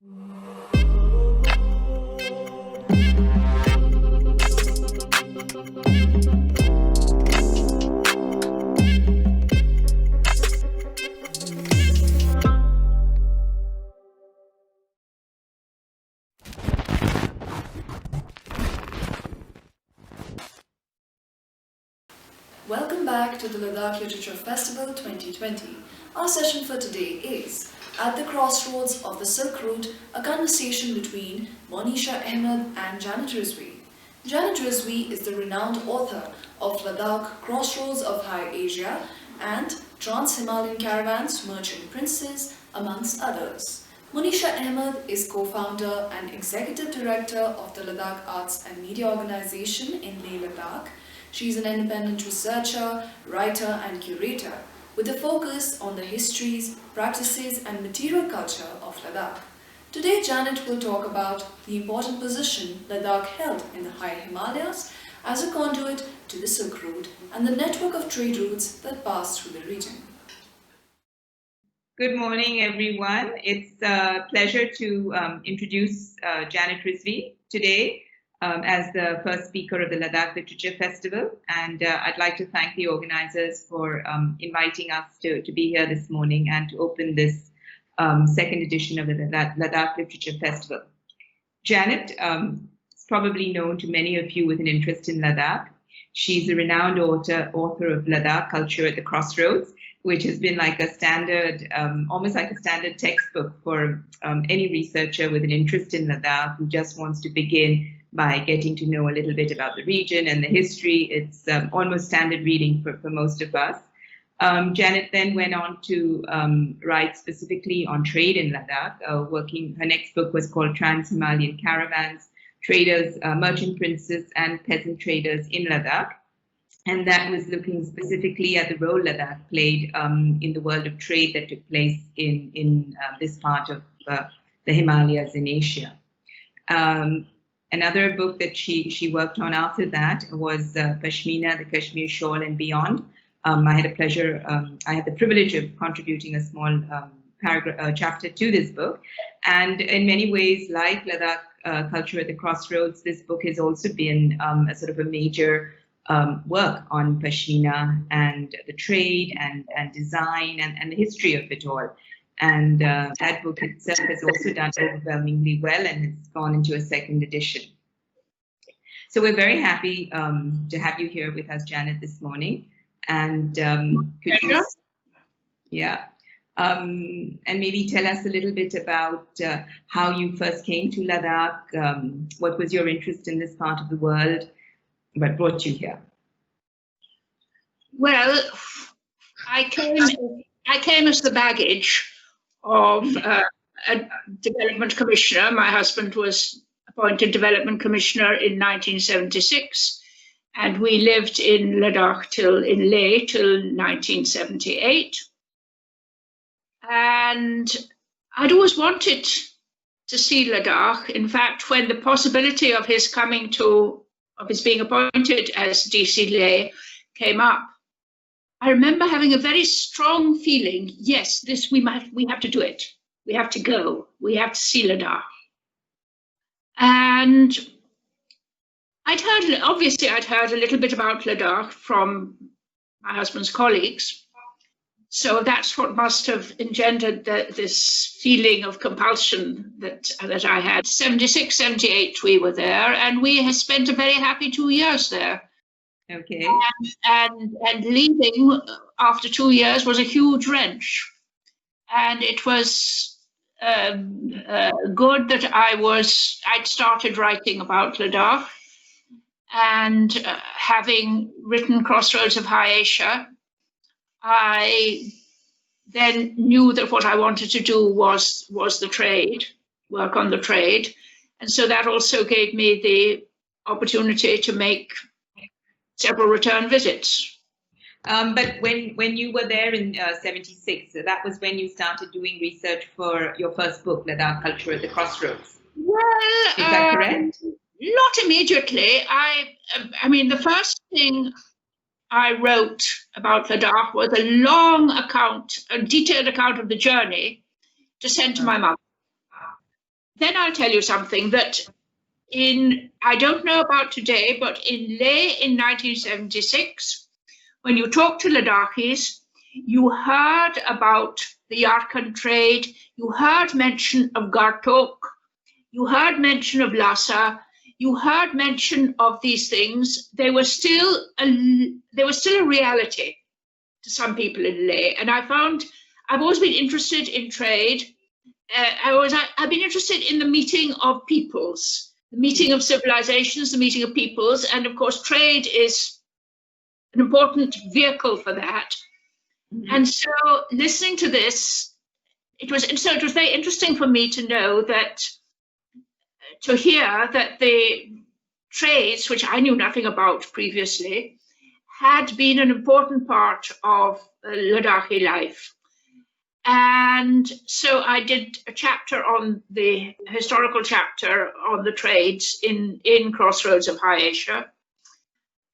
Welcome back to the Ladakh Literature Festival 2020. Our session for today is At the Crossroads of the Silk Route, a conversation between Monisha Ahmed and Janet Rizvi. Janet Rizvi is the renowned author of Ladakh Crossroads of High Asia and Trans-Himalayan Caravans, Merchant Princes, amongst others. Monisha Ahmed is co-founder and executive director of the Ladakh Arts and Media Organization in Leh Ladakh. She is an independent researcher, writer and curator with a focus on the histories, practices and material culture of Ladakh. Today Janet will talk about the important position Ladakh held in the high Himalayas as a conduit to the Silk Route and the network of trade routes that pass through the region. Good morning, everyone. It's a pleasure to introduce Janet Rizvi today as the first speaker of the Ladakh Literature Festival. And I'd like to thank the organizers for inviting us to be here this morning and to open this second edition of the Ladakh Literature Festival. Janet is probably known to many of you with an interest in Ladakh. She's a renowned author of Ladakh Culture at the Crossroads, which has been like a standard, almost like a standard textbook for any researcher with an interest in Ladakh who just wants to begin by getting to know a little bit about the region and the history. It's almost standard reading for most of us. Janet then went on to write specifically on trade in Ladakh, her next book was called Trans-Himalayan Caravans, Traders, Merchant Princes and Peasant Traders in Ladakh. And that was looking specifically at the role Ladakh played in the world of trade that took place in this part of the Himalayas in Asia. Another book that she worked on after that was Pashmina, the Kashmir Shawl and Beyond. I had the privilege of contributing a small chapter to this book. And in many ways, like Ladakh Culture at the Crossroads, this book has also been a sort of a major work on Pashmina and the trade and design and the history of it all. And that book itself has also done overwhelmingly well and has gone into a second edition. So we're very happy to have you here with us, Janet, this morning. And could you, and maybe tell us a little bit about how you first came to Ladakh, what was your interest in this part of the world, what brought you here? Well, I came as the baggage of a development commissioner. My husband was appointed development commissioner in 1976, and we lived in Ladakh in Leh till 1978. And I'd always wanted to see Ladakh. In fact, when the possibility of his being appointed as DC Leh came up, I remember having a very strong feeling, yes, we have to do it. We have to go. We have to see Ladakh. And I'd heard a little bit about Ladakh from my husband's colleagues. So that's what must have engendered this feeling of compulsion that I had. 76, 78, we were there, and we had spent a very happy 2 years there. Okay. And leaving after 2 years was a huge wrench. And it was good that I'd started writing about Ladakh, and having written Crossroads of High Asia, I then knew that what I wanted to do was the trade, work on the trade. And so that also gave me the opportunity to make several return visits. But when you were there in 76, that was when you started doing research for your first book, Ladakh Culture at the Crossroads. Well, is that correct? Not immediately. I mean, the first thing I wrote about Ladakh was a long account, a detailed account of the journey to send to my mother. then I'll tell you something that I don't know about today, but in Leh in 1976, when you talk to Ladakhis, you heard about the Yarkand trade, you heard mention of Gartok, you heard mention of Lhasa, you heard mention of these things. They were still a reality to some people in Leh. And I've always been interested in trade. I've been interested in the meeting of peoples, the meeting of civilizations, the meeting of peoples. And of course, trade is an important vehicle for that. Mm-hmm. And so listening to this, it was very interesting for me to hear that the trades, which I knew nothing about previously, had been an important part of Ladakhi life. And so I did a chapter on the historical chapter on the trades in Crossroads of High Asia.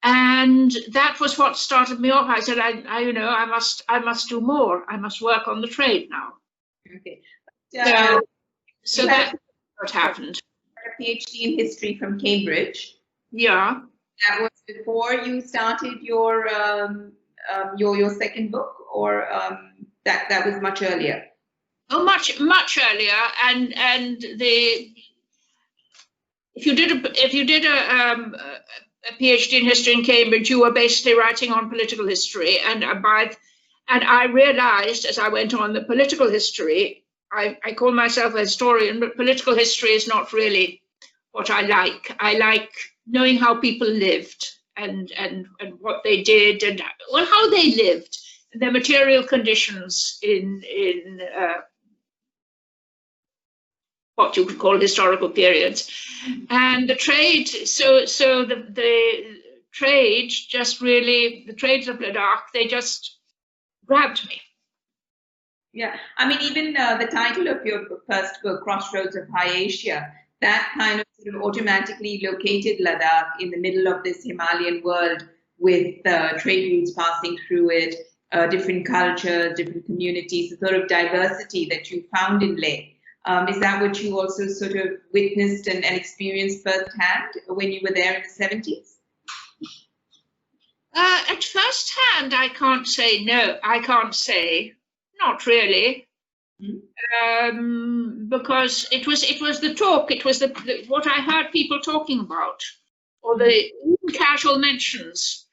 And that was what started me off. I said, I must do more. I must work on the trade now. Okay. So that's what happened. A PhD in history from Cambridge. Yeah. That was before you started your second book, or that was much earlier? Oh, much earlier. And if you did a PhD in history in Cambridge, you were basically writing on political history. And I realized as I went on the political history, I call myself a historian, but political history is not really what I like. I like knowing how people lived and what they did and how they lived, their material conditions in what you could call historical periods. And the trade, so the trade just really, the trades of Ladakh, they just grabbed me. Yeah, I mean, even the title of your first book, Crossroads of High Asia, that kind of sort of automatically located Ladakh in the middle of this Himalayan world with trade routes passing through it, different cultures, different communities, the sort of diversity that you found in Leh. Is that what you also sort of witnessed and experienced firsthand when you were there in the 70s? At first hand, I can't say no. I can't say. Not really, because it was the talk. It was the what I heard people talking about, or the casual mentions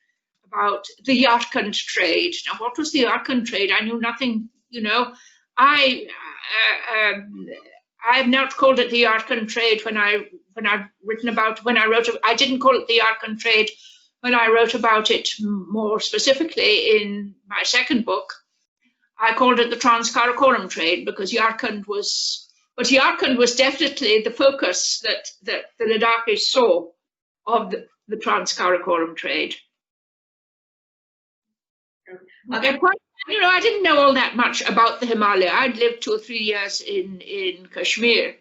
about the Yarkand trade. Now, what was the Yarkand trade? I knew nothing. I've not called it the Yarkand trade I didn't call it the Yarkand trade when I wrote about it more specifically in my second book. I called it the Trans-Karakoram trade because Yarkand was definitely the focus that the Ladakhis saw of the Trans-Karakoram trade. Okay. I didn't know all that much about the Himalaya. I'd lived 2 or 3 years in Kashmir,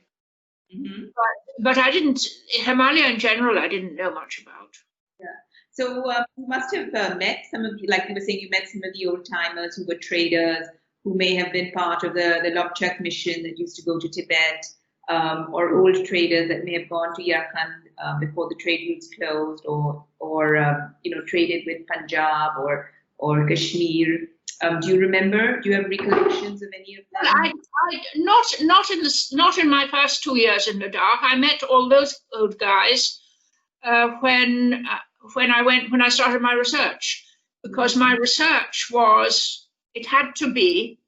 but I didn't. Himalaya in general, I didn't know much about. Yeah. So you must have met some of the, like you were saying, you met some of the old timers who were traders, who may have been part of the Lobchak mission that used to go to Tibet, or old traders that may have gone to Yarkand before the trade routes closed, or traded with Punjab or Kashmir. Do you remember? Do you have recollections of any of them? Not in my first 2 years in Ladakh. I met all those old guys when I started my research, because my research was it had to be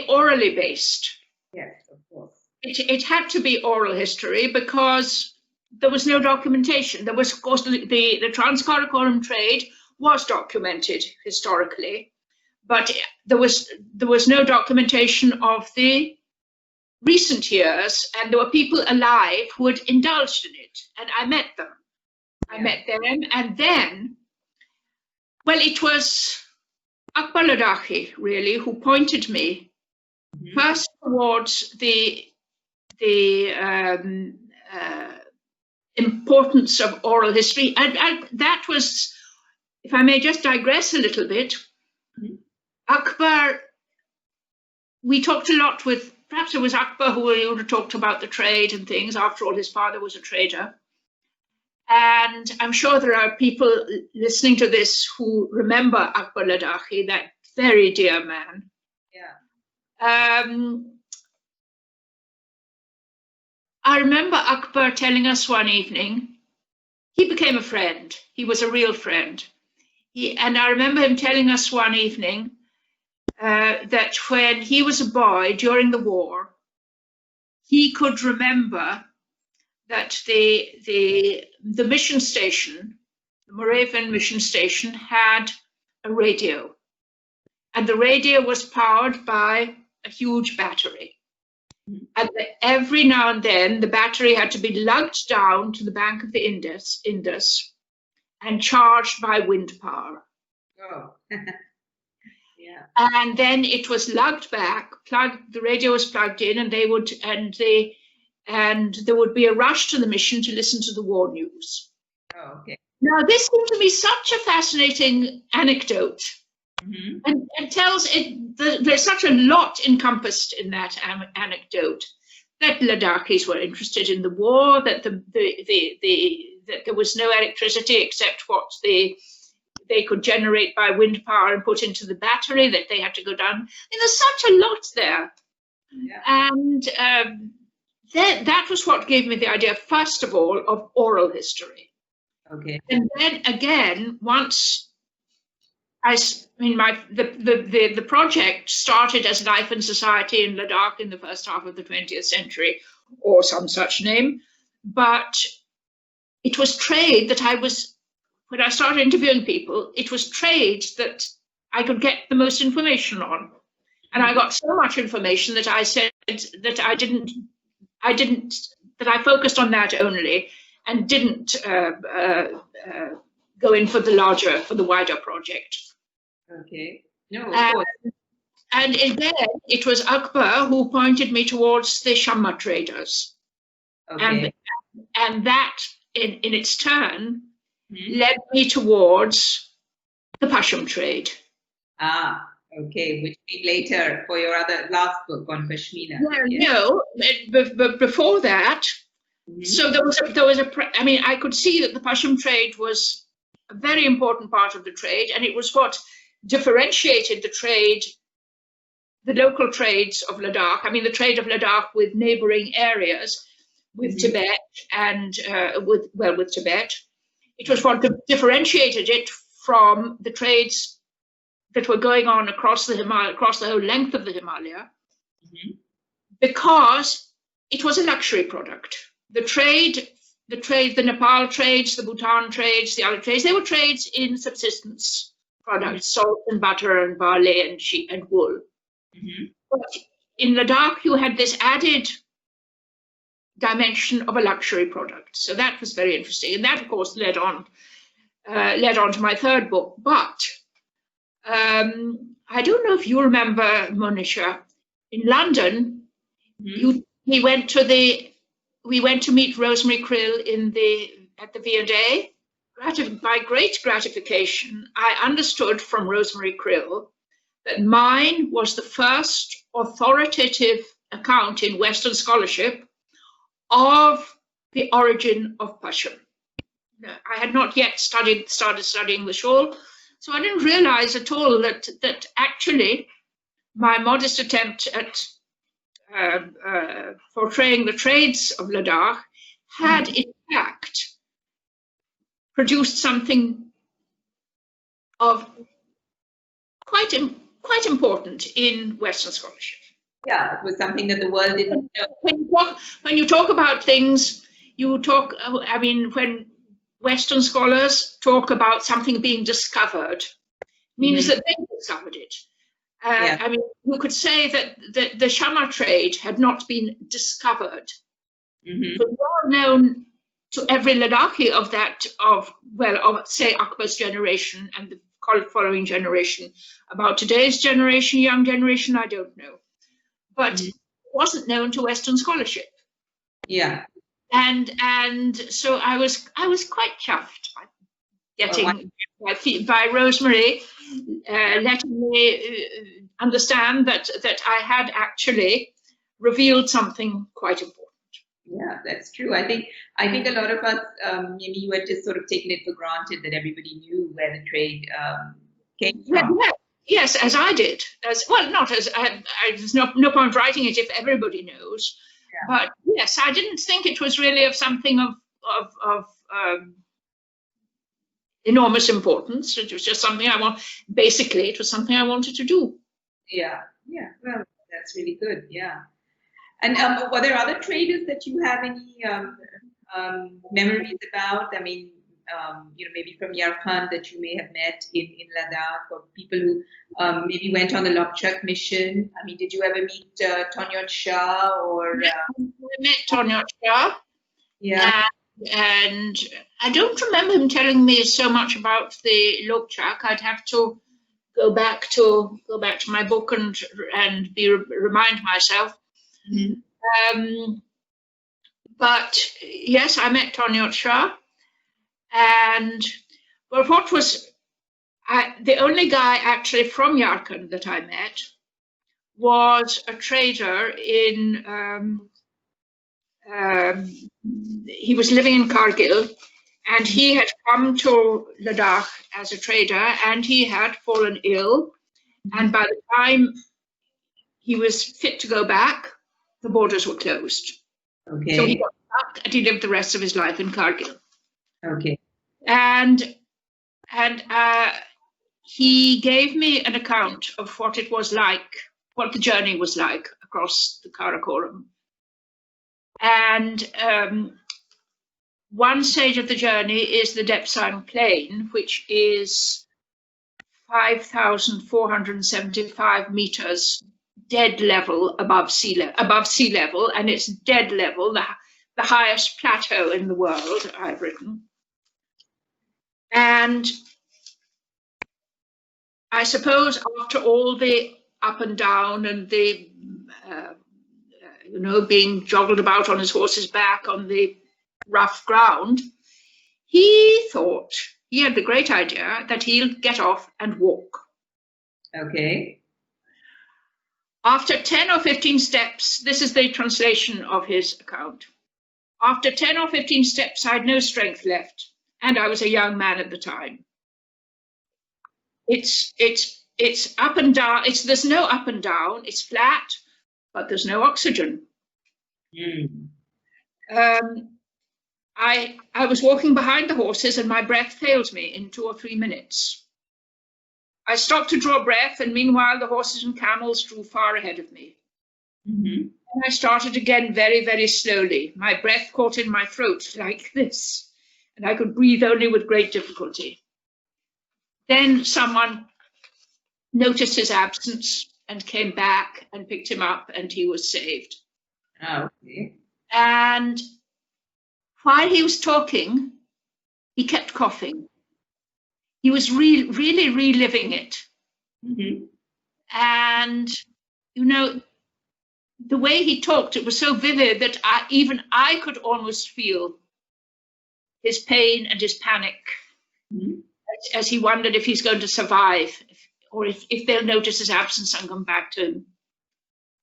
orally based. Yes, of course. It had to be oral history because there was no documentation. There was, of course, the Trans-Karakoram trade was documented historically, but there was no documentation of the recent years, and there were people alive who had indulged in it, and I met them. I met them, and then, well, it was Akbar Ladakhi, really, who pointed me first towards the importance of oral history, and that was, if I may just digress a little bit, Akbar, we talked a lot with perhaps it was Akbar who would have talked about the trade and things. After all, his father was a trader. And I'm sure there are people listening to this who remember Akbar Ladakhi, that very dear man. Yeah. I remember Akbar telling us one evening, he became a friend. He was a real friend. And I remember him telling us one evening that when he was a boy during the war, he could remember that the mission station, the Moravian mission station, had a radio. And the radio was powered by a huge battery. And every now and then, the battery had to be lugged down to the bank of the Indus and charged by wind power. Oh. Yeah. And then it was lugged back, the radio was plugged in, and there would be a rush to the mission to listen to the war news. Oh, okay. Now, this seems to be such a fascinating anecdote. Mm-hmm. And tells there's such a lot encompassed in that anecdote, that Ladakhis were interested in the war, that that there was no electricity except what they could generate by wind power and put into the battery, that they had to go down. And there's such a lot there. Yeah. And that was what gave me the idea, first of all, of oral history. Okay. And then again, once the project started as Life and Society in Ladakh in the first half of the 20th century, or some such name. But it was trade that when I started interviewing people, it was trade that I could get the most information on. And I got so much information that I said that I focused on that only and didn't go in for the wider project. Okay. No, of course. And again, it was Akbar who pointed me towards the Shamma traders. Okay. And that, in its turn, Mm-hmm. led me towards the Pasham trade. Ah, okay, which came later for your last book on Pashmina. Well, Yeah. no, but before that, Mm-hmm. so there was I could see that the Pasham trade was a very important part of the trade, and it was what differentiated the trade, the local trades of Ladakh. I mean, the trade of Ladakh with neighboring areas, with Mm-hmm. Tibet and with Tibet. It was what differentiated it from the trades that were going on across the whole length of the Himalaya, Mm-hmm. because it was a luxury product. The Nepal trades, the Bhutan trades, the other trades, they were trades in subsistence products, salt and butter and barley and sheep and wool. Mm-hmm. But in Ladakh, you had this added dimension of a luxury product. So that was very interesting. And that, of course, led on to my third book. But I don't know if you remember, Monisha, in London, Mm-hmm. we went to meet Rosemary Krill at the V&A. By great gratification, I understood from Rosemary Krill that mine was the first authoritative account in Western scholarship of the origin of Pasham. I had not yet started studying the shawl, so I didn't realize at all that actually my modest attempt at portraying the trades of Ladakh had in fact produced something of quite important in Western scholarship. Yeah, it was something that the world didn't know. When you talk about things, when Western scholars talk about something being discovered, means that they discovered it. Yeah. I mean, you could say that the Shamma trade had not been discovered, Mm-hmm. but well known to every Ladakhi of say Akbar's generation and the following generation. About today's generation, young generation, I don't know, but it wasn't known to Western scholarship. Yeah. And so I was quite chuffed by getting by Rosemary letting me understand that I had actually revealed something quite important. Yeah, that's true. I think a lot of us, maybe you had just sort of taken it for granted that everybody knew where the trade came from. Yeah, yes, as I did. As well, not as there's no point writing it if everybody knows. Yeah. But yes, I didn't think it was really of something of enormous importance. It was just something basically, it was something I wanted to do. Yeah, yeah. Well, that's really good. Yeah. And were there other traders that you have any memories about? I mean, maybe from Yarkand that you may have met in Ladakh, or people who maybe went on the Lokchak mission. I mean, did you ever meet Tonyot Shah or? I met Tonyot Shah. Yeah. And I don't remember him telling me so much about the Lokchak. I'd have to go back to my book and remind myself. Mm-hmm. But yes, I met Tonyot Shah, and what was the only guy actually from Yarkand that I met was a trader in. He was living in Kargil, and he had come to Ladakh as a trader, and he had fallen ill, and by the time he was fit to go back, the borders were closed. Okay. So he got back and he lived the rest of his life in Kargil. Okay. And he gave me an account of what it was like, what the journey was like across the Karakoram. And one stage of the journey is the Depsang Plain, which is 5,475 meters dead level above sea level, and it's dead level, the highest plateau in the world, I've written. And I suppose after all the up and down and the being joggled about on his horse's back on the rough ground, he thought he had the great idea that he'll get off and walk. Okay. After 10 or 15 steps, this is the translation of his account. After 10 or 15 steps, I had no strength left, and I was a young man at the time. It's up and down. There's no up and down. It's flat, but there's no oxygen. Mm. I was walking behind the horses, and my breath failed me in 2 or 3 minutes. I stopped to draw breath, and meanwhile the horses and camels drew far ahead of me. Mm-hmm. And I started again very, very slowly. My breath caught in my throat like this, and I could breathe only with great difficulty. Then someone noticed his absence and came back and picked him up, and he was saved. Oh, okay. And while he was talking, he kept coughing. He was really reliving it. Mm-hmm. And, the way he talked, it was so vivid that even I could almost feel his pain and his panic, mm-hmm, as he wondered if he's going to survive, or if they'll notice his absence and come back to him.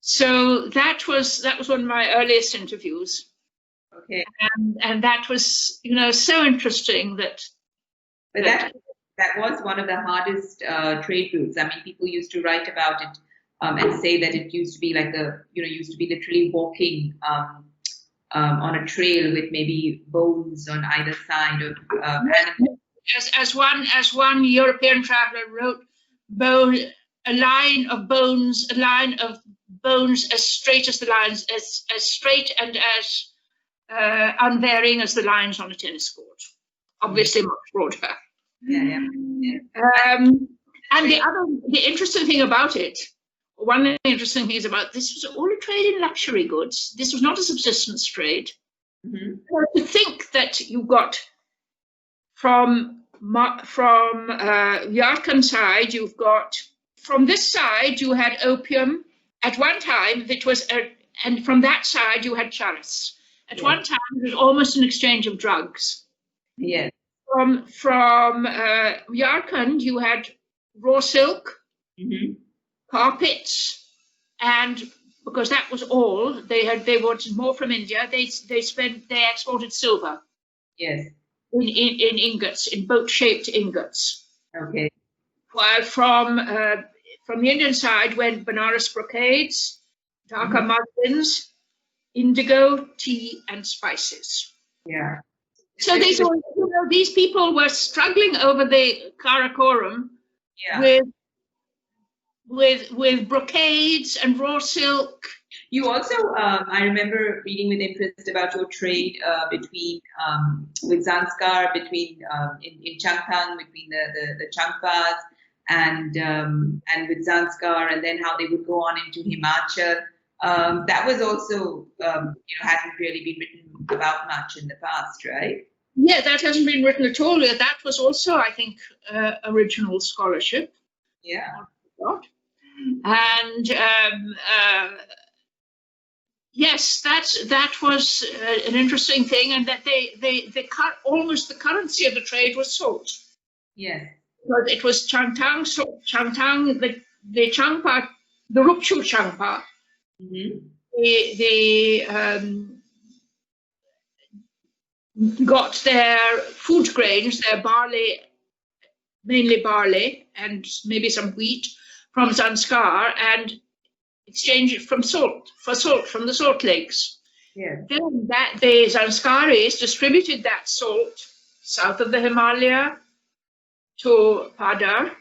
So that was one of my earliest interviews. Okay. And that was, so interesting that. But that was one of the hardest trade routes. I mean, people used to write about it and say that it used to be like used to be literally walking on a trail with maybe bones on either side of animals. As one European traveler wrote, a line of bones as straight as the lines, as straight and as unvarying as the lines on a tennis court. Obviously much broader. Yeah. And the interesting thing about it, one of the interesting things about this was all a trade in luxury goods. This was not a subsistence trade. Mm-hmm. To think that you got from Yarkand side, you've got, from this side you had opium. At one time it was, and from that side you had charas. At one time it was almost an exchange of drugs. Yes. From Yarkand you had raw silk, mm-hmm, carpets, and because that was all they had. They wanted more from India. They exported silver. Yes. In ingots, in boat-shaped ingots. Okay. While from the Indian side went Banaras brocades, darker muslins, indigo, tea, and spices. Yeah. So these people were struggling over the Karakoram with brocades and raw silk. You also, I remember reading with interest about your trade between with Zanskar, between in Changthang, between the Changpas, and with Zanskar, and then how they would go on into Himachal. That was also hadn't really been written about much in the past, right? Yeah, that hasn't been written at all. That was also, I think, original scholarship. Yeah. And yes, that was an interesting thing, and that almost the currency of the trade was salt. Yes. Because it was Changtang, the Changpa, the Rupchu Changpa. Mm-hmm. Got their food grains, their barley, mainly barley, and maybe some wheat from Zanskar, and exchanged it for salt from the salt lakes. Yeah. Then the Zanskaris distributed that salt south of the Himalaya to Padar,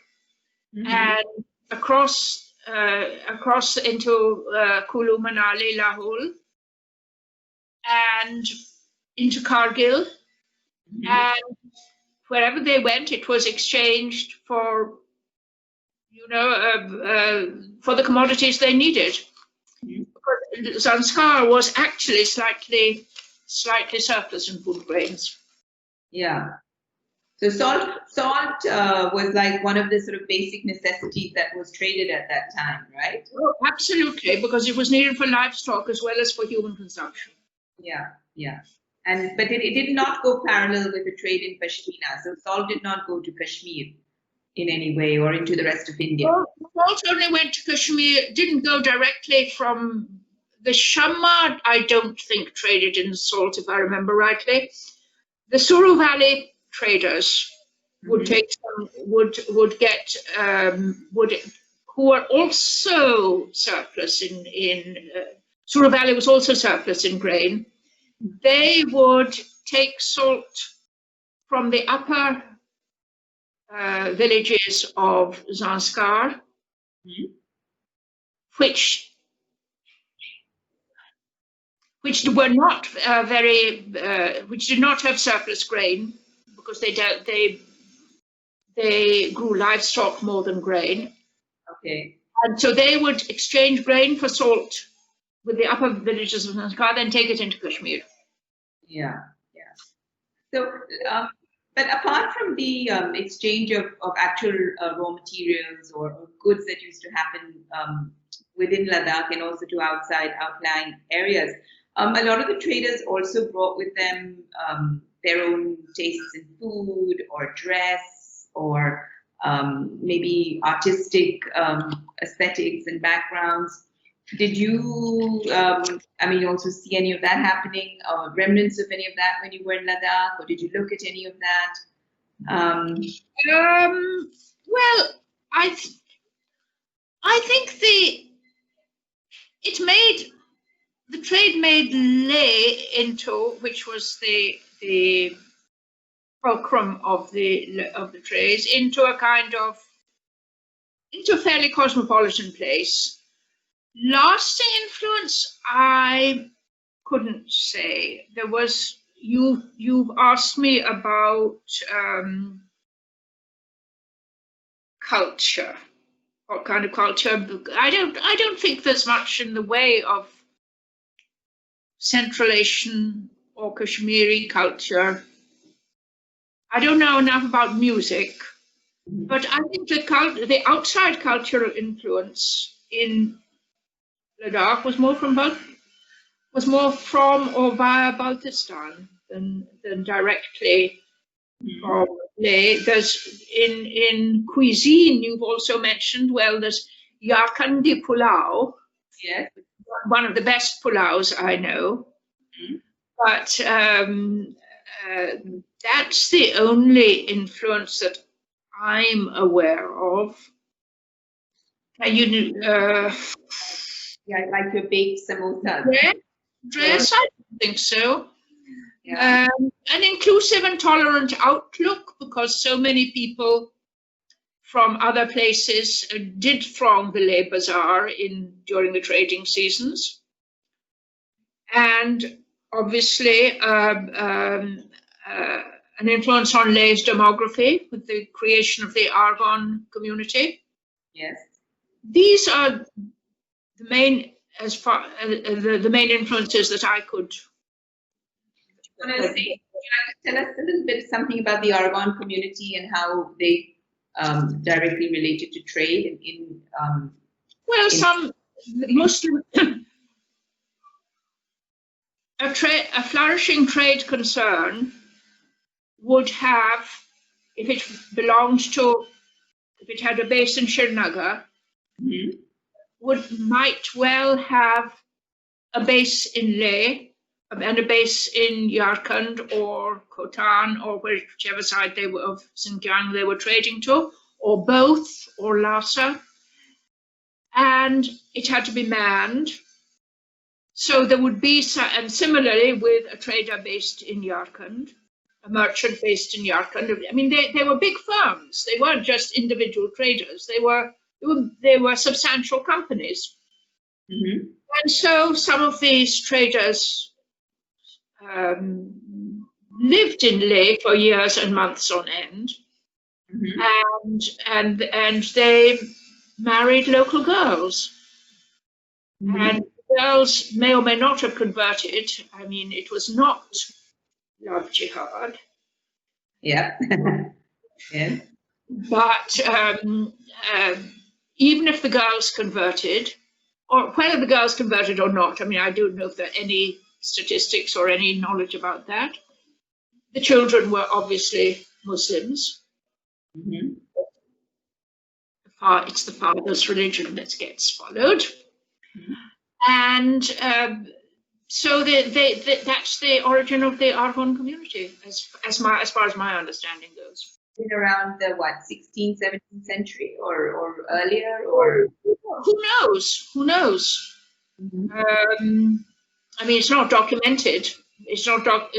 and across into Kulu, Manali, Lahore, and into Kargil, and wherever they went, it was exchanged for, for the commodities they needed. Zanskar was actually slightly surplus in food grains. Yeah. So salt was like one of the sort of basic necessities that was traded at that time, right? Oh, absolutely, because it was needed for livestock as well as for human consumption. Yeah, yeah. But it did not go parallel with the trade in Pashmina. So salt did not go to Kashmir in any way or into the rest of India. Salt only went to Kashmir, didn't go directly from the Shamma. I don't think traded in salt, if I remember rightly. The Suru Valley traders would who were also surplus in Suru Valley was also surplus in grain. They would take salt from the upper villages of Zanskar, which were not which did not have surplus grain, because they grew livestock more than grain. Okay. And so they would exchange grain for salt with the upper villages of Zanskar, then take it into Kashmir. Yeah, yeah. So, but apart from the exchange of actual raw materials or goods that used to happen within Ladakh and also to outlying areas, a lot of the traders also brought with them their own tastes in food or dress or maybe artistic aesthetics and backgrounds. Did you, also see any of that happening, or remnants of any of that when you were in Ladakh, or did you look at any of that? Well, I think the trade made Leh into, which was the fulcrum of the trades, into a fairly cosmopolitan place. Lasting influence, I couldn't say. There was, you've asked me about culture. What kind of culture? I don't think there's much in the way of Central Asian or Kashmiri culture. I don't know enough about music, but I think the outside cultural influence in Ladakh was more from or via Baltistan than directly from Leh. There's in cuisine, you've also mentioned, well, there's Yarkandi Pulao. Yes. one of the best pulaus I know. But that's the only influence that I'm aware of. Yeah, like your baked samosa. Dress? I don't think so. Yeah. An inclusive and tolerant outlook, because so many people from other places did throng the Leh Bazaar during the trading seasons. And obviously an influence on Leh's demography with the creation of the Argon community. Yes. These are the main, the main influences that I could. Tell us a little bit something about the Argon community and how they directly related to trade some Muslim. A flourishing trade concern would have, if it had a base in Srinagar, might well have a base in Leh and a base in Yarkand or Khotan or whichever side of Xinjiang they were trading to, or both, or Lhasa. And it had to be manned. So there would be, and similarly with a trader based in Yarkand, a merchant based in Yarkand. I mean, they were big firms. They weren't just individual traders. They were substantial companies. And so some of these traders lived in Leh for years and months on end, and they married local girls. And girls may or may not have converted. I mean, it was not love jihad. Yeah. Yeah. But even if the girls converted, or whether the girls converted or not, I mean, I don't know if there are any statistics or any knowledge about that. The children were obviously Muslims. It's the father's religion that gets followed. And so that's the origin of the Argon community, as far as my understanding goes. In around the 16th, 17th century or earlier, or who knows? I mean, it's not documented. It's not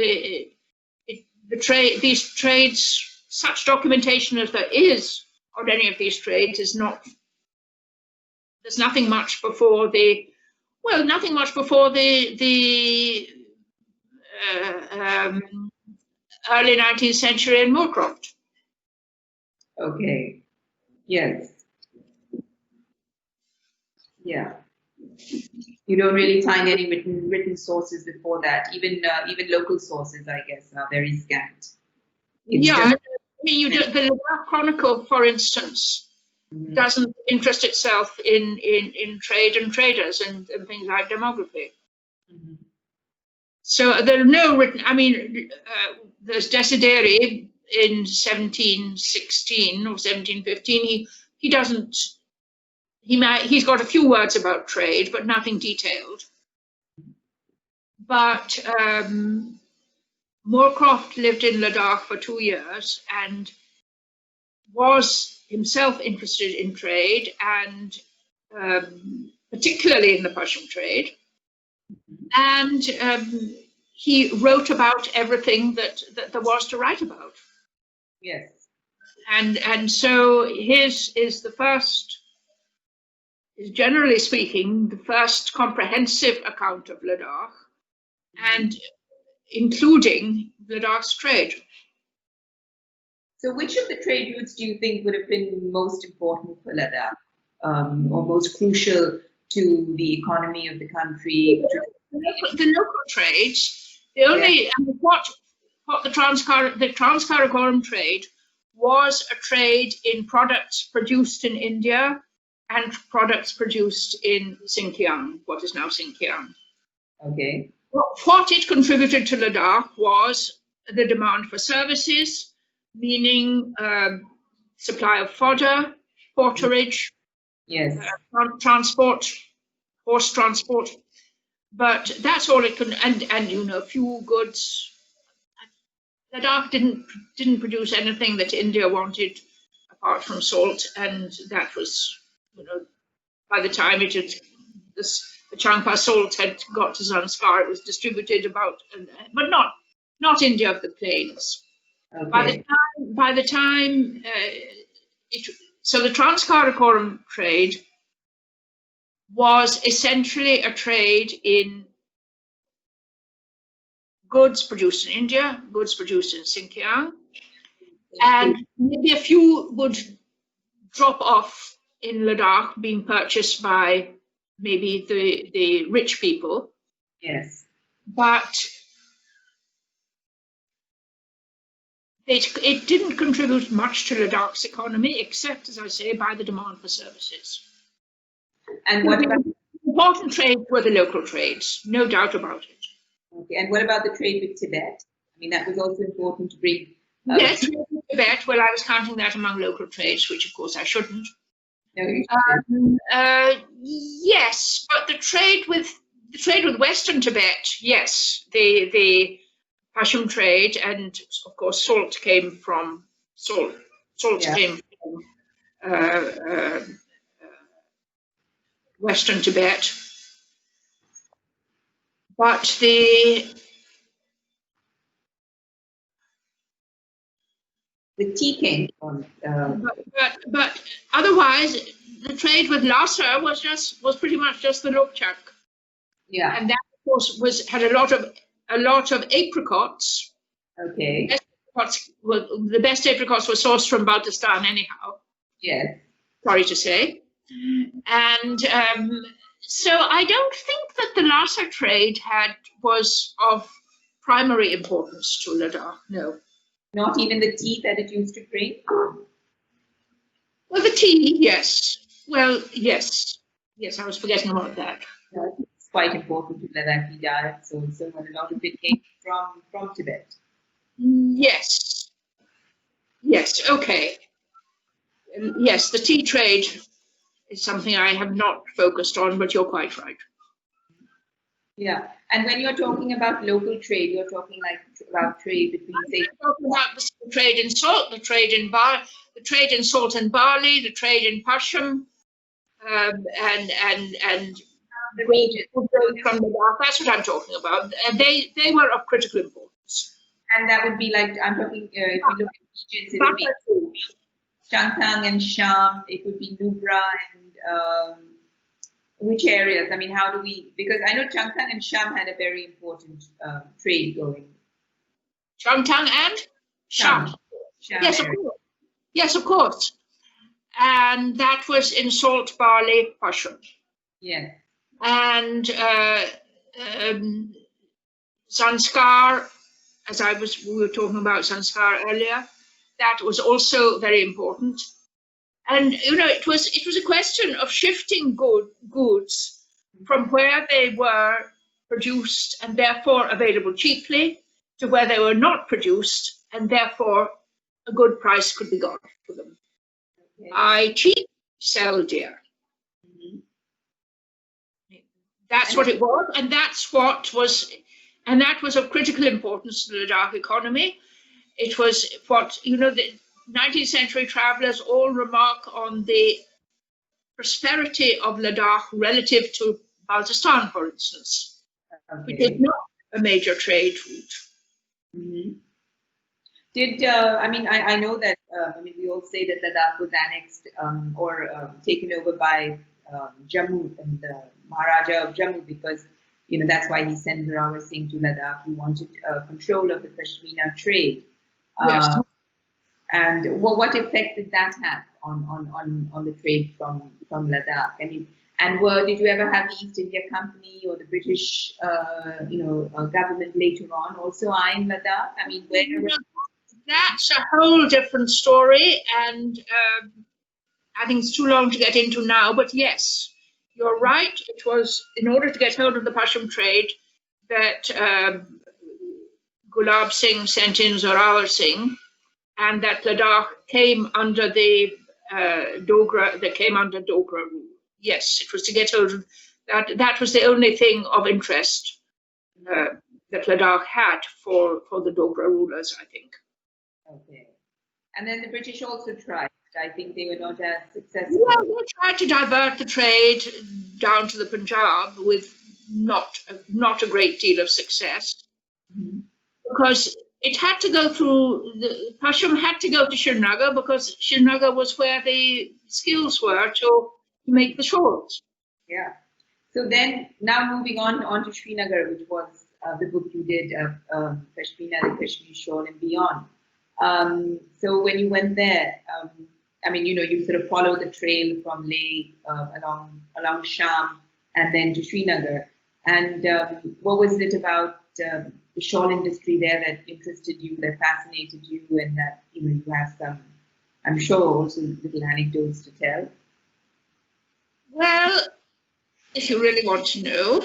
these trades. Such documentation as there is on any of these trades is not. There's nothing much before the early 19th century in Morecroft. Okay. Yes. Yeah. You don't really find any written sources before that. Even local sources, I guess, are very scant. I mean, the Ladakh Chronicle, for instance, doesn't interest itself in trade and traders and things like demography. So there are no written. I mean, there's Desideri in 1716 or 1715. He doesn't. He's got a few words about trade, but nothing detailed. But Morecroft lived in Ladakh for 2 years and was himself interested in trade, and particularly in the Persian trade. And he wrote about everything that there was to write about. Yes. And so his is the first, generally speaking, the first comprehensive account of Ladakh, and including Ladakh's trade. So which of the trade routes do you think would have been most important for Ladakh, or most crucial to the economy of the country? The local trades, what the Trans-Karakoram trade was a trade in products produced in India and products produced in Xinjiang, what is now Xinjiang. Okay. What it contributed to Ladakh was the demand for services, meaning supply of fodder, porterage, yes, transport horse transport. But that's all it could, and you know, few goods. Ladakh didn't produce anything that India wanted apart from salt, and that was, you know, by the time the Chankha salt had got to Zanskar, it was distributed about, but not India of the plains. Okay. By the time, so the Trans-Karakoram trade was essentially a trade in goods produced in India, goods produced in Xinjiang, and maybe a few would drop off in Ladakh, being purchased by maybe the rich people. Yes. But it didn't contribute much to Ladakh's economy, except, as I say, by the demand for services. And what about important trades were the local trades, no doubt about it. okay? And what about the trade with Tibet? I mean, that was also important to bring. Yes, Tibet. Well, I was counting that among local trades, which of course I shouldn't. No, you Yes, but the trade with Western Tibet, yes, the Pasham trade, and of course salt came from Western Tibet, but the tea came from. But otherwise, the trade with Lhasa was pretty much just the Lokchak. Yeah. And that, of course, had a lot of apricots. Okay. The best apricots were sourced from Baltistan, anyhow. Yes. Sorry to say. And so I don't think that the Lhasa trade was of primary importance to Ladakh. No. Not even the tea that it used to bring? Well, the tea, yes. Well, yes. Yes, I was forgetting about that. It's quite important to Ladakhi diets also, and a lot of it came from Tibet. Yes. Yes, okay. Yes, the tea trade is something I have not focused on, but you're quite right. Yeah, and when you're talking about local trade, you're talking about trade between, say, I'm talking about the trade in salt, the trade in salt and barley, the trade in Pasham, and the region from the north. That's what I'm talking about. And they were of critical importance. And that would be like, I'm talking, if you look at regions, it would be Changtang and Sham, it would be Nubra and which areas? I mean, how do we, because I know Changtang and Sham had a very important trade going. Changtang and Sham. Yes, of course. Yes, of course. And that was in salt, barley, Pasham. Yes. And Zanskar, as we were talking about Zanskar earlier, that was also very important. And you know, it was a question of shifting goods from where they were produced and therefore available cheaply to where they were not produced and therefore a good price could be got for them. Okay. Buy cheap, sell dear. Mm-hmm. That's what it was, and that was of critical importance to the Ladakh economy. It was what, you know, the 19th century travelers all remark on the prosperity of Ladakh relative to Baltistan, for instance, which is not a major trade route. Mm-hmm. I know that, we all say that Ladakh was annexed or taken over by Jammu and the Maharaja of Jammu because, you know, that's why he sent Rawar Singh to Ladakh. He wanted control of the Pashmina trade. Yes. And what effect did that have on the trade from Ladakh? I mean, and did you ever have the East India Company or the British, government later on also eyeing Ladakh? I mean, that's a whole different story, and I think it's too long to get into now. But yes, you're right. It was in order to get hold of the Pasham trade that Gulab Singh sent in Zorawar Singh, and that Ladakh came under the Dogra rule. Yes, it was to get hold of That was the only thing of interest that Ladakh had for the Dogra rulers, I think. Okay. And then the British also tried. I think they were not as successful. Well, they tried to divert the trade down to the Punjab with not a great deal of success, because it had to go through the Pasham had to go to Srinagar, because Srinagar was where the skills were to make the shawls. Yeah. So then, now moving on to Srinagar, which was the book you did, Pashmina, the Kashmir Shawl and Beyond. So when you went there, I mean, you sort of followed the trail from Leh along Sham and then to Srinagar. And what was it about the shawl industry there that interested you, that fascinated you, and that you have some, I'm sure, also little anecdotes to tell? Well, if you really want to know,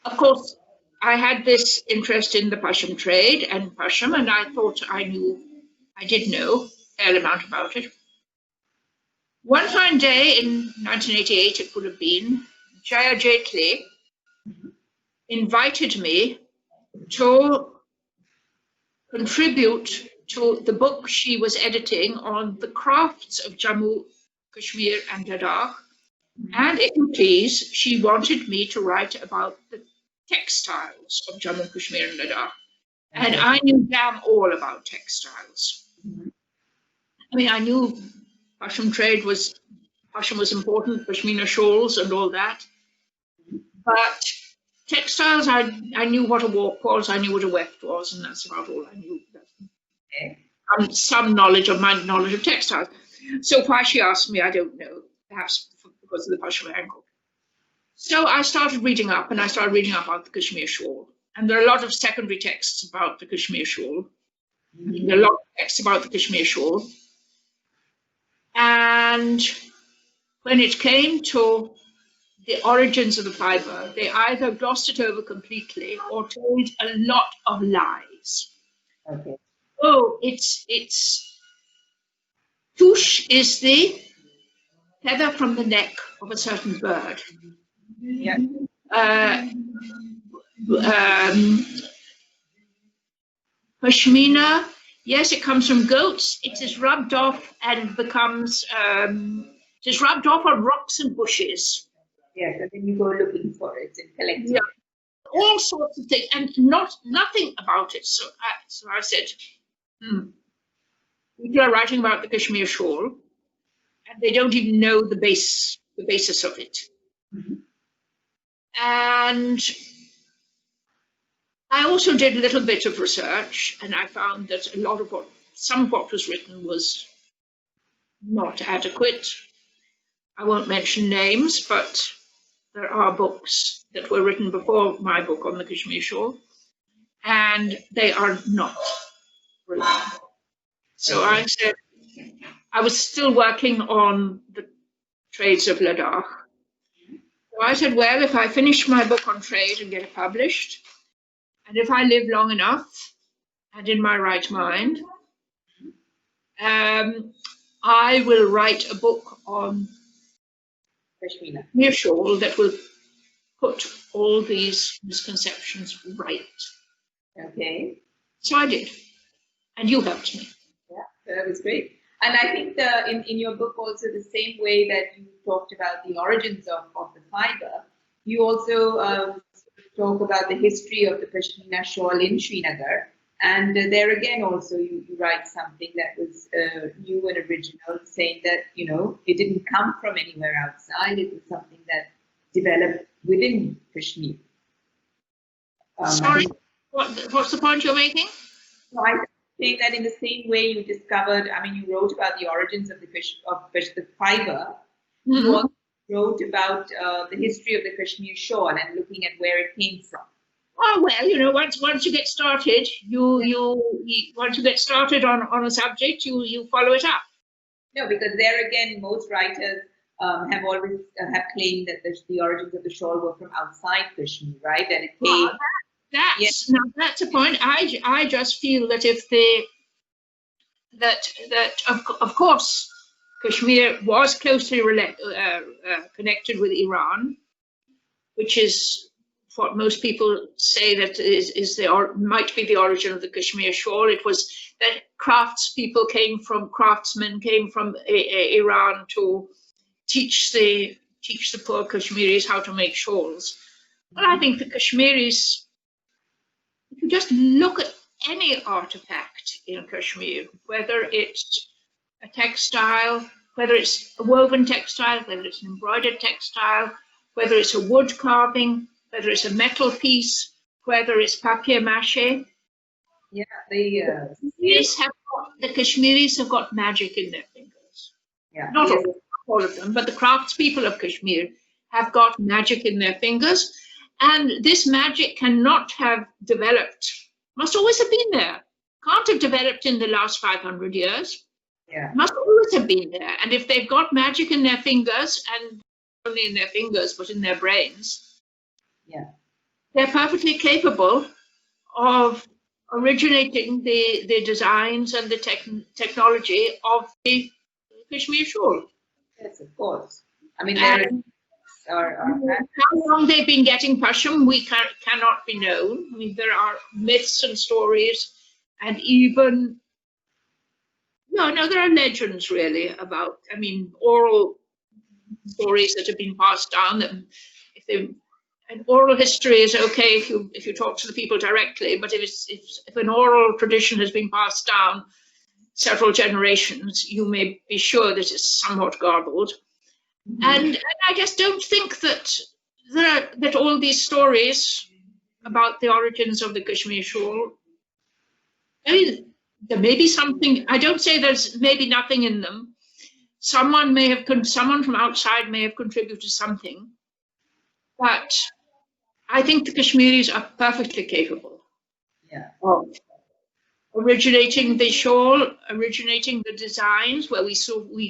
of course, I had this interest in the Pasham trade and Pasham, and I thought I did know a fair amount about it. One fine day in 1988, it would have been, Jaya Jaitley invited me to contribute to the book she was editing on the crafts of Jammu, Kashmir and Ladakh. And if you please, she wanted me to write about the textiles of Jammu, Kashmir and Ladakh. And I knew damn all about textiles. I mean, I knew Pasham was important, Pashmina shawls and all that. But textiles, I knew what a warp was, I knew what a weft was, and that's about all I knew. Some knowledge of my knowledge of textiles. So why she asked me, I don't know, perhaps because of the Pasham angle. So I started reading up, and I started reading up about the Kashmir Shawl. And there are a lot of secondary texts about the Kashmir Shawl. There are a lot of texts about the Kashmir Shawl. And when it came to the origins of the fibre, they either glossed it over completely or told a lot of lies. Okay. Oh, it's touche is the feather from the neck of a certain bird. Yeah. Pashmina, yes, it comes from goats. It is rubbed off and becomes, it is rubbed off on rocks and bushes. Yes, and then you go looking for it and collecting it. All sorts of things, and nothing about it. So I said, people are writing about the Kashmir Shawl, and they don't even know the basis of it. And I also did a little bit of research, and I found that some of what was written was not adequate. I won't mention names, but there are books that were written before my book on the Kashmir Shawl, and they are not brilliant. So I said, I was still working on the trades of Ladakh. So I said, well, if I finish my book on trade and get it published, and if I live long enough and in my right mind, I will write a book on Kashmir Shawl that will put all these misconceptions right. Okay. So I did, and you helped me. Yeah, that was great. And I think in your book also, the same way that you talked about the origins of the fibre, you also talk about the history of the Pashmina shawl in Srinagar. And there again also you write something that was new and original, saying that, it didn't come from anywhere outside. It was something that developed within Kashmir. Sorry, what's the point you're making? No, I'm saying that in the same way you discovered, you wrote about the origins of the fibre. You also wrote about the history of the Kashmir Shawl and looking at where it came from. Oh well, once you get started, once you get started on a subject, you follow it up. No, because there again, most writers have always have claimed that the origins of the shawl were from outside Kashmir, right? That it came. Now that's a point. I just feel that if of course Kashmir was closely connected with Iran, which is what most people say that might be the origin of the Kashmir Shawl. It was that craftsmen came from Iran to teach the poor Kashmiris how to make shawls. Well, I think the Kashmiris, if you just look at any artifact in Kashmir, whether it's a textile, whether it's a woven textile, whether it's an embroidered textile, whether it's a wood carving, whether it's a metal piece, whether it's papier-mâché. Yeah, the Kashmiris have got magic in their fingers. Yeah. Not all of them, but the craftspeople of Kashmir have got magic in their fingers. And this magic cannot have developed, must always have been there. Can't have developed in the last 500 years. Yeah. Must always have been there. And if they've got magic in their fingers, and not only in their fingers, but in their brains, yeah, they're perfectly capable of originating the designs and the technology of the Kashmir Shawl. Yes, of course. I mean, how long they've been getting Pasham, we cannot be known. I mean, there are myths and stories, and even there are legends really about. I mean, oral stories that have been passed down. And oral history is okay if you talk to the people directly, but if an oral tradition has been passed down several generations, you may be sure that it's somewhat garbled. Mm-hmm. And I just don't think that all these stories about the origins of the Kashmir Shawl, I mean, there may be something. I don't say there's maybe nothing in them. Someone from outside may have contributed something, but I think the Kashmiris are perfectly capable of originating the shawl, originating the designs, where we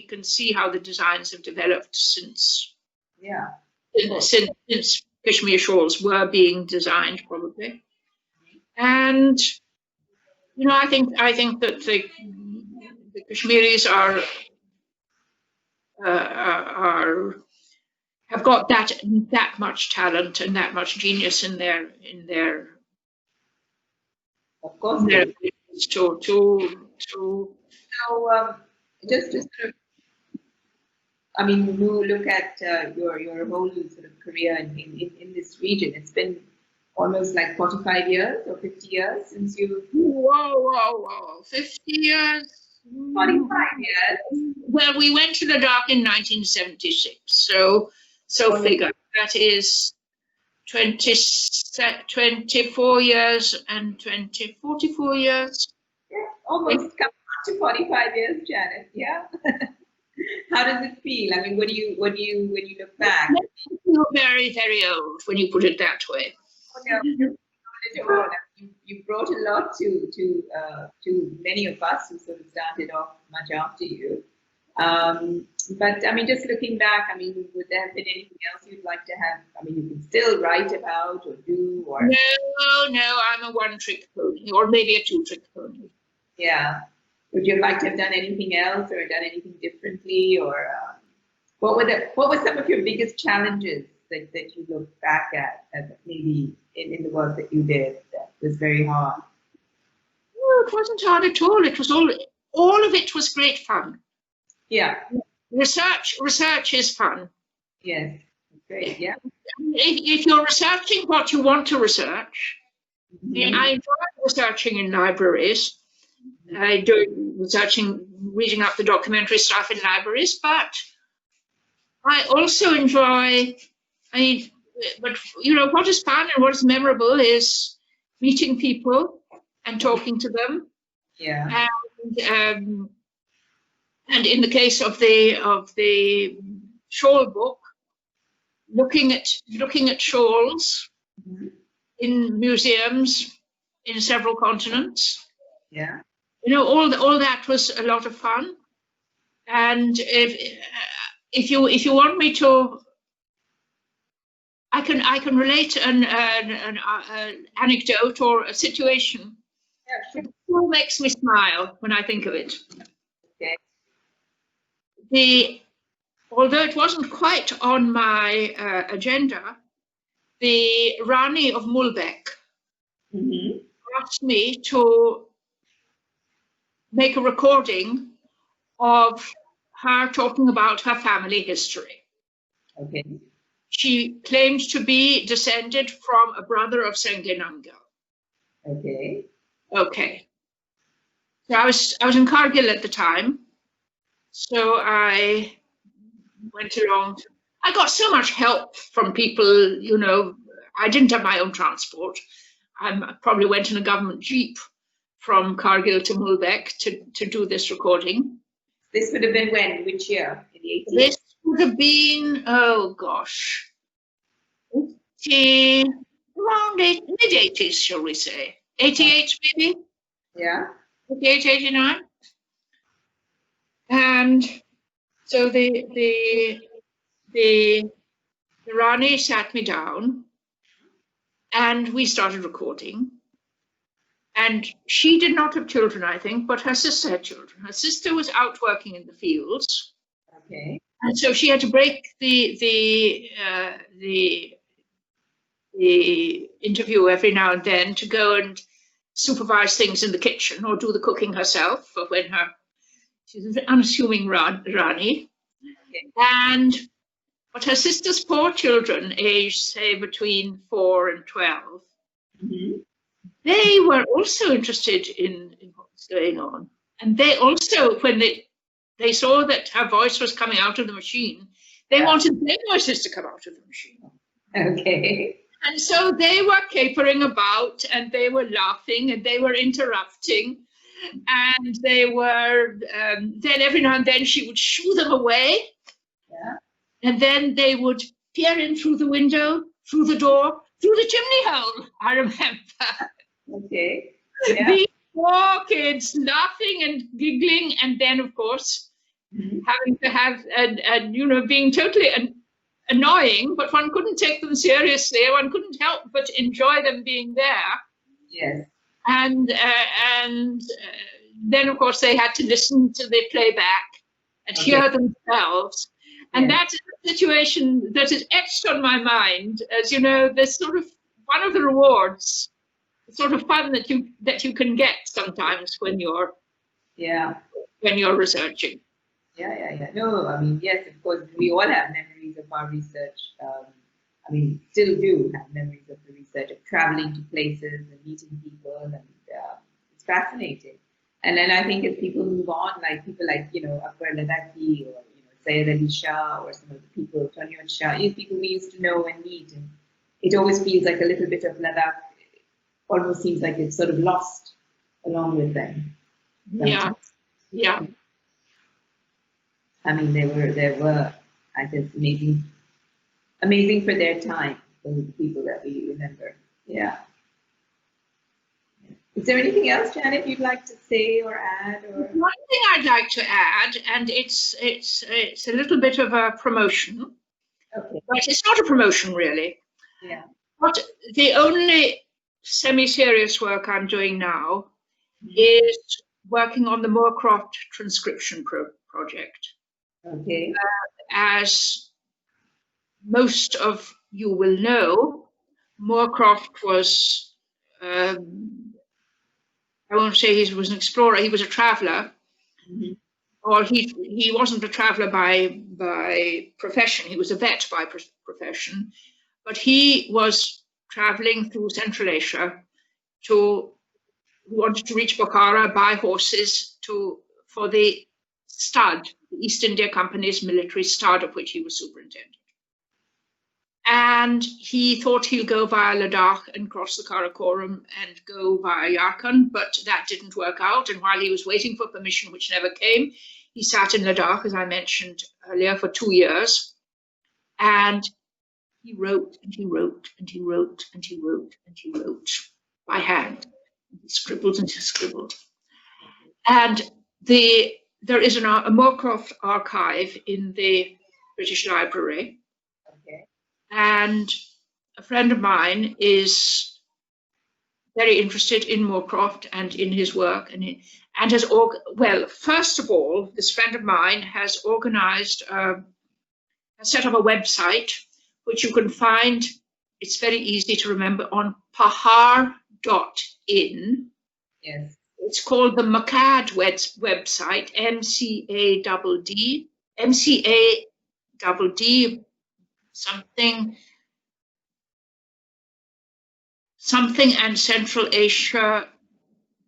can see how the designs have developed since Kashmir shawls were being designed, probably. And I think that the Kashmiris have got that much talent and that much genius in their of course to just to sort of, I mean, you look at your whole sort of career in this region. It's been almost like 45 years or 50 years since you. Whoa! 50 years. 45 years. Well, we went to Ladakh in 1976, so figure that is 24 years and 44 years. Yeah, almost come to 45 years, Janet. Yeah. How does it feel? I mean, when you look back? You feel very, very old when you put it that way. You brought a lot to many of us who sort of started off much after you. But I mean, just looking back, I mean, would there have been anything else you'd like to have? I mean, you can still write about or do or. No, I'm a one-trick pony, or maybe a two-trick pony. Yeah. Would you like to have done anything else or done anything differently, or what were some of your biggest challenges that you look back at maybe in the work that you did that was very hard? No, it wasn't hard at all. It was all of it was great fun. Yeah. Research is fun. Yes. Great. Yeah. If you're researching what you want to research, I enjoy researching in libraries. I do reading up the documentary stuff in libraries, but I also enjoy. But what is fun and what is memorable is meeting people and talking to them. Yeah. And in the case of the shawl book, looking at shawls in museums in several continents. Yeah. All that was a lot of fun. And if you want me to, I can relate an anecdote or a situation. Yeah, sure. It still makes me smile when I think of it. Okay. although it wasn't quite on my agenda, the Rani of Mulbeck asked me to make a recording of her talking about her family history. Okay. She claimed to be descended from a brother of Sengenangal. Okay. Okay. So I was in Kargil at the time, so I went along. I got so much help from people, you know. I didn't have my own transport. I probably went in a government jeep from Kargil to Mulbeck to do this recording. This would have been when? Which year? In the 80s? This would have been, oh gosh, around mid-80s, shall we say. 88 maybe? Yeah. 88, 89. And so the Rani sat me down and we started recording. And she did not have children, I think, but her sister had children. Her sister was out working in the fields. Okay. And so she had to break the interview every now and then to go and supervise things in the kitchen or do the cooking herself for when she's an unassuming Rani. Okay. But her sister's 4 children, aged say between 4 and 12, they were also interested in what was going on. And they also, when they saw that her voice was coming out of the machine, they wanted their voices to come out of the machine. Okay. And so they were capering about and they were laughing and they were interrupting. And they were, then every now and then she would shoo them away. Yeah. And then they would peer in through the window, through the door, through the chimney hole, I remember. Okay. Yeah. These 4 kids laughing and giggling, and then, of course, having to have, and you know, being totally annoying, but one couldn't take them seriously. One couldn't help but enjoy them being there. Yes. And then, of course, they had to listen to the playback and hear themselves. And that's a situation that is etched on my mind. As you know, there's sort of one of the rewards, the sort of fun that you can get sometimes when you're researching. Yeah. No, I mean, yes, of course, we all have memories of our research. I mean, still do have memories of the research, of traveling to places and meeting people, and it's fascinating. And then I think as people move on, like people like, you know, Akbar Ladakhi or, you know, Syed Ali Shah or some of the people, Tonyot Shah, these people we used to know and meet. And it always feels like a little bit of Ladakh, almost seems like it's sort of lost along with them. Yeah. I mean, they were, I guess, amazing for their time, those people that we remember. Yeah. Is there anything else, Janet, you'd like to say or add? Or one thing I'd like to add, and it's a little bit of a promotion, okay, but it's not a promotion really. Yeah. But the only semi-serious work I'm doing now is working on the Morecroft transcription project. Okay. As most of you will know, Morecroft was, I won't say he was an explorer, he was a traveler. Or he wasn't a traveler by profession, he was a vet by profession, but he was traveling through Central Asia he wanted to reach Bukhara by horses for the stud, the East India Company's military stud, of which he was superintendent. And he thought he'll go via Ladakh and cross the Karakoram and go via Yarkand, but that didn't work out. And while he was waiting for permission, which never came, he sat in Ladakh, as I mentioned earlier, for 2 years. And he wrote and he wrote and he wrote and he wrote and he wrote by hand. He scribbled and he scribbled. And there is a Morecroft archive in the British Library. Okay. And a friend of mine is very interested in Morecroft and in his work, and has first of all, this friend of mine has organized has set up a website which you can find. It's very easy to remember on pahar.in. Yes. It's called the Macad website, MCADD something and Central Asia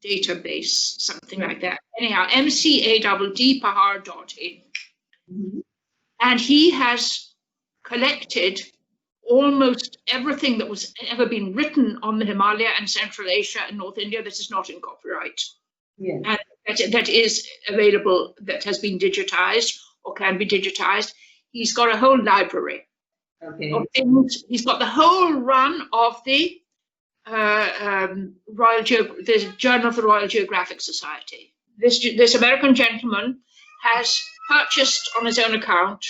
database, something like that. Anyhow, MCADD pahar.in. Mm-hmm. And he has collected almost everything that was ever been written on the Himalaya and Central Asia and North India that is not in copyright. Yes. And that is available, that has been digitized or can be digitized. He's got a whole library of things. He's got the whole run of the the Journal of the Royal Geographic Society. This American gentleman has purchased on his own account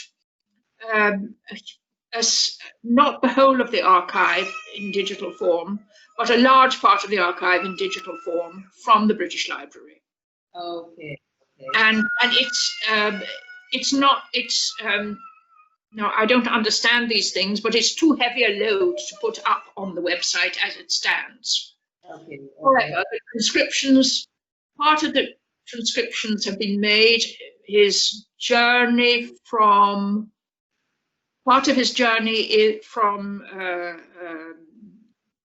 not the whole of the archive in digital form, but a large part of the archive in digital form from the British Library. Okay. And no, I don't understand these things, but it's too heavy a load to put up on the website as it stands. Okay. However, the transcriptions, part of the transcriptions have been made. Part of his journey is from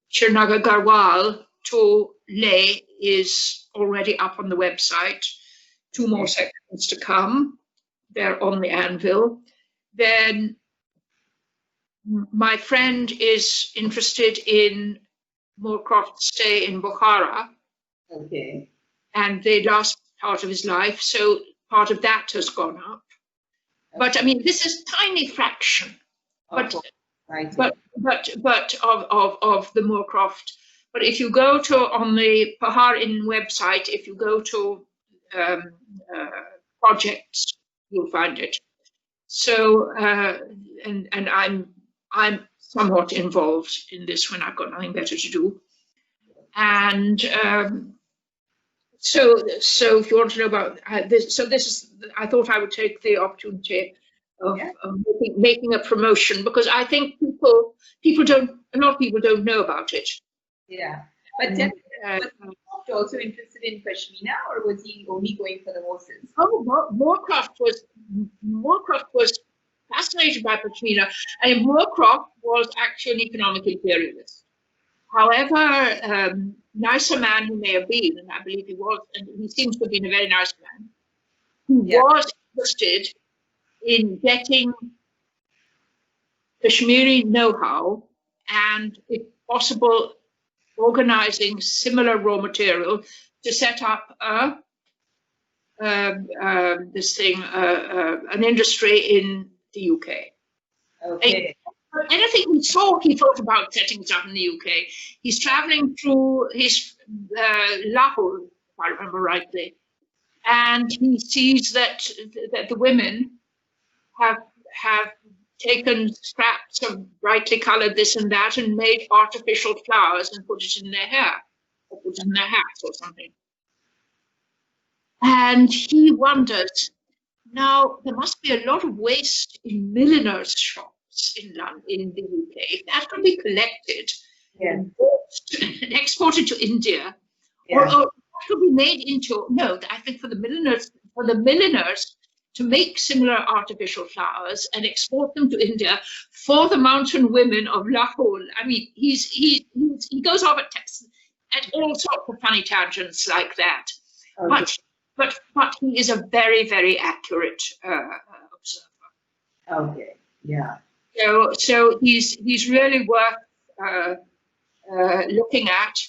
Srinagar Garhwal to Leh is already up on the website. 2 more sections to come. They're on the anvil. Then my friend is interested in Morecroft's stay in Bukhara. Okay. And the last part of his life, so part of that has gone up. But I mean, this is tiny fraction. But of the Morecroft. But if you go to on the Pahar.in website, if you go to projects, you'll find it. So and I'm somewhat involved in this when I've got nothing better to do. And so if you want to know about this, I thought I would take the opportunity of making a promotion, because I think a lot of people don't know about it. Yeah, but was he also interested in Pashmina, or was he only going for the horses? Morecroft was fascinated by Pashmina, and Morecroft was actually an economic imperialist. However, nicer man he may have been, and I believe he was, and he seems to have been a very nice man, who was interested in getting Kashmiri know-how and, if possible, organizing similar raw material to set up an industry in the UK. Okay. Anything he saw, he thought about setting it up in the UK. He's traveling through Lahore, if I remember rightly, and he sees that the women have taken scraps of brightly colored this and that and made artificial flowers and put it in their hair, or put it in their hats or something. And he wondered, now there must be a lot of waste in milliners' shops in London, in the UK. If that can be collected and exported to India, or that could be made into, I think for the milliners to make similar artificial flowers and export them to India for the mountain women of Lahore. I mean, he goes off at all sorts of funny tangents like that. Okay. But he is a very, very accurate observer. Okay. Yeah. So he's really worth looking at,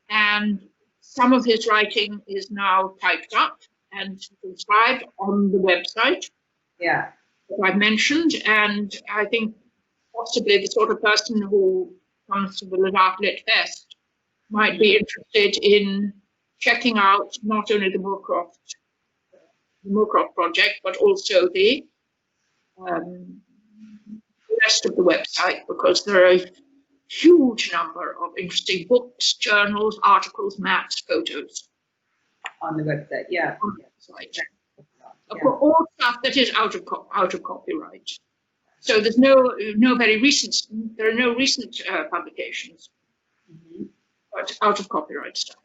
and some of his writing is now typed up and transcribed on the website that I've mentioned, and I think possibly the sort of person who comes to the Ladakh Lit Fest might be interested in checking out not only the Morecroft project, but also the rest of the website, because there are huge number of interesting books, journals, articles, maps, photos On the website, yeah. on the website. Yeah. For all stuff that is out of copyright. So there's no very recent. There are no recent publications, but out of copyright stuff.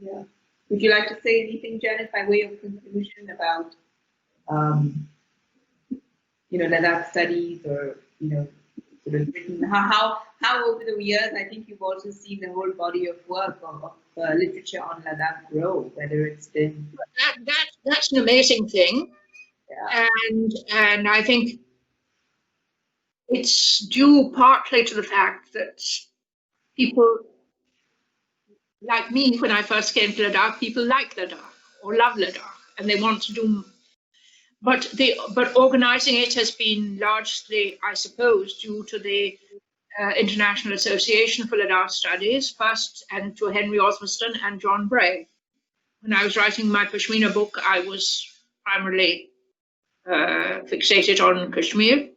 Yeah. Would you like to say anything, Janet, by way of conclusion about, Ladakh studies, or sort of written how over the years, I think you've also seen the whole body of work of literature on Ladakh grow, whether it's been That's an amazing thing, yeah. and I think it's due partly to the fact that people like me, when I first came to Ladakh, people like Ladakh or love Ladakh, and they want to do. But organizing it has been largely, I suppose, due to the International Association for Ladakh Studies first, and to Henry Osmaston and John Bray. When I was writing my Kashmir book, I was primarily fixated on Kashmir,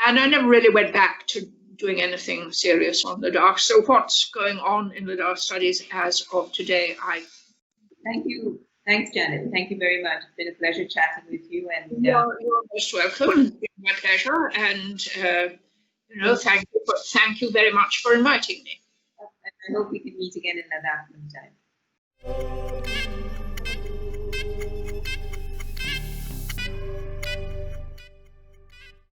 and I never really went back to doing anything serious on Ladakh. So what's going on in Ladakh Studies as of today? Thank you. Thanks, Janet. Thank you very much. It's been a pleasure chatting with you. And you're most welcome. It's been my pleasure. And thank you very much for inviting me. I hope we can meet again in Ladakh sometime.